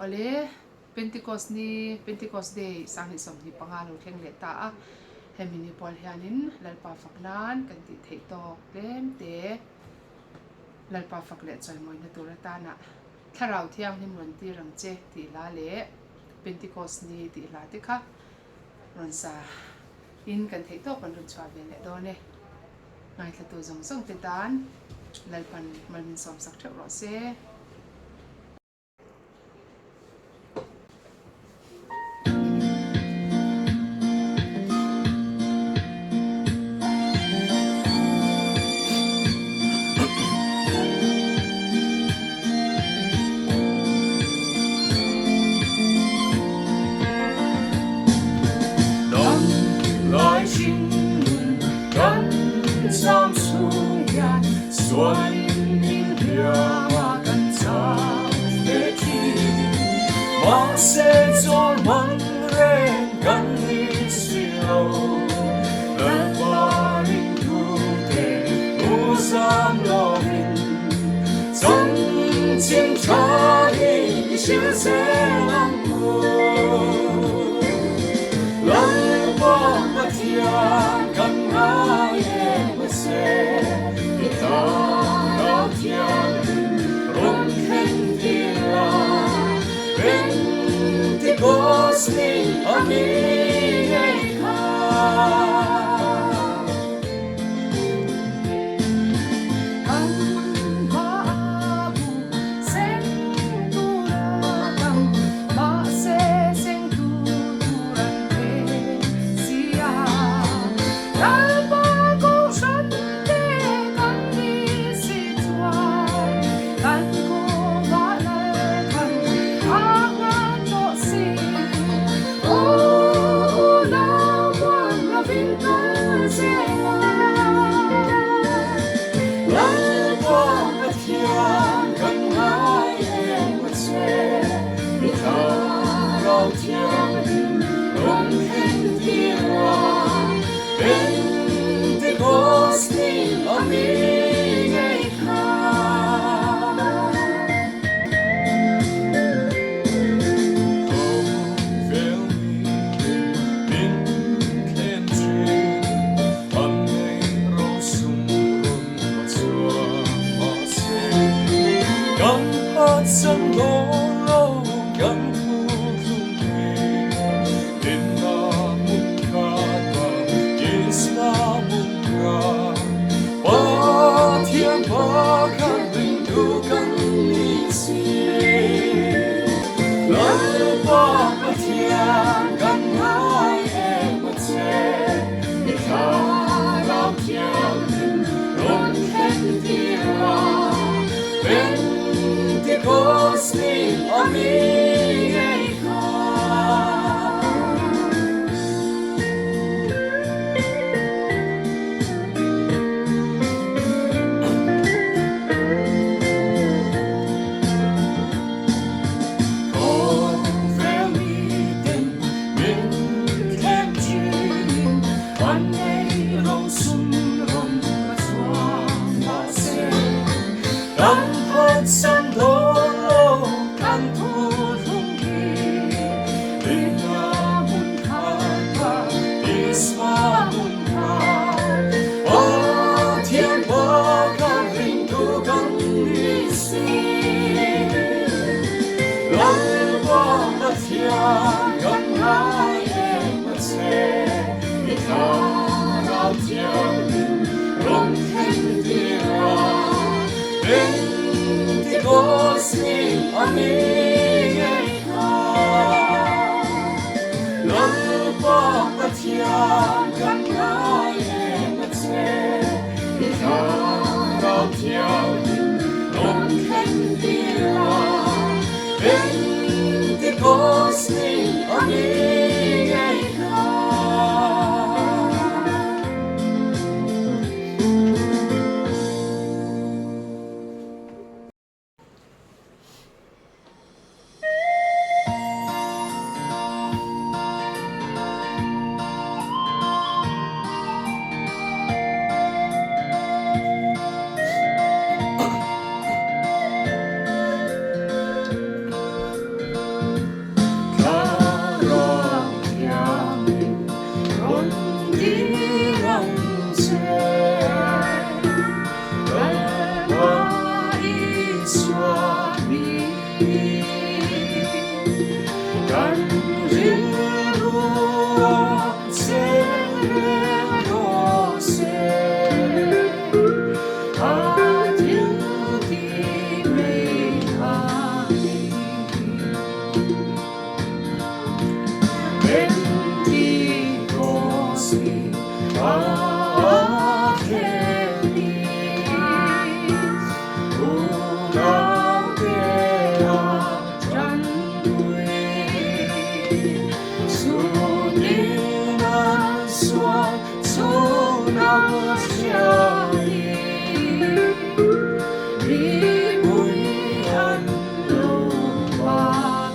ole Pentecost Day sang hi som hi pangalu thleng le ta a hemini pual hianin lalpa faknan kan ti thei tok tlem te lalpa fakle choi moi na tur ta na Thlarau Thianghlim ron ti rang che ti la le Pentecost ni ti la te kha ron sa in kan thei tok kan ron chwa ve le do ne ngai thla tu zong zong te dan lalpan malmin som sak theu ro se Trong xuân nhạt xuân in hương hoa cánh trào để chi mà sẽ cho măng lên cánh đi siêu lần qua linh thu thể u giam lo mình trong chiến tra đi chia sẻ lòng buồn lần qua mặt thiang gần ai Ni Thlarau Thianghlim rong Pentecost Ni Pentecost Ni Thlarau Thianghlim, Ulang Pentecost Sudinan suan sunang syari, Ribuan lupakan.